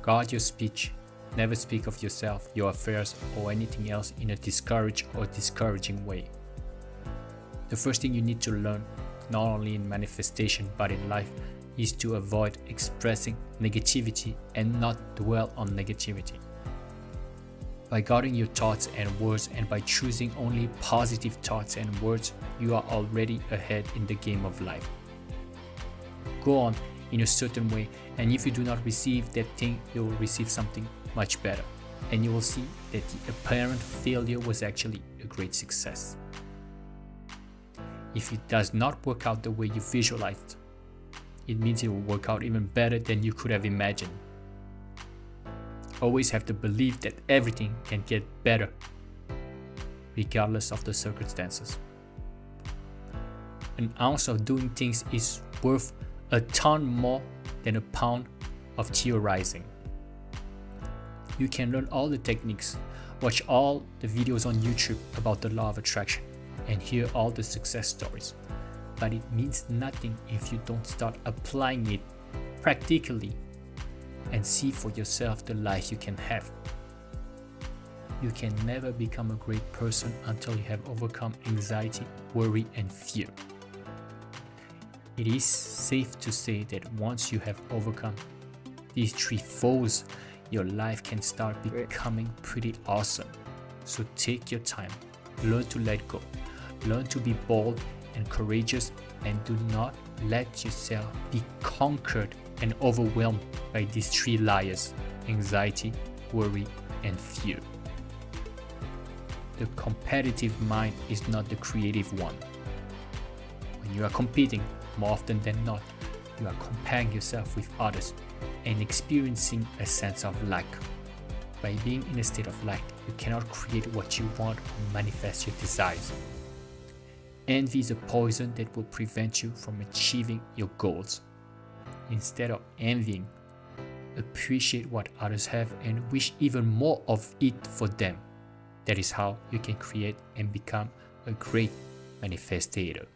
Guard your speech. Never speak of yourself, your affairs, or anything else in a discouraged or discouraging way. The first thing you need to learn, not only in manifestation but in life, is to avoid expressing negativity and not dwell on negativity. By guarding your thoughts and words and by choosing only positive thoughts and words, you are already ahead in the game of life. Go on in a certain way, and if you do not receive that thing, you will receive something much better, and you will see that the apparent failure was actually a great success. If it does not work out the way you visualized, it means it will work out even better than you could have imagined. Always have the belief that everything can get better, regardless of the circumstances. An ounce of doing things is worth a ton more than a pound of theorizing. You can learn all the techniques, watch all the videos on YouTube about the law of attraction, and hear all the success stories. But it means nothing if you don't start applying it practically and see for yourself the life you can have. You can never become a great person until you have overcome anxiety, worry, and fear. It is safe to say that once you have overcome these three foes, your life can start becoming pretty awesome. So take your time, learn to let go, learn to be bold and courageous, and do not let yourself be conquered and overwhelmed by these three liars: anxiety, worry, and fear. The competitive mind is not the creative one. When you are competing, more often than not, you are comparing yourself with others and experiencing a sense of lack. By being in a state of lack, you cannot create what you want or manifest your desires. Envy is a poison that will prevent you from achieving your goals. Instead of envying, appreciate what others have and wish even more of it for them. That is how you can create and become a great manifestator.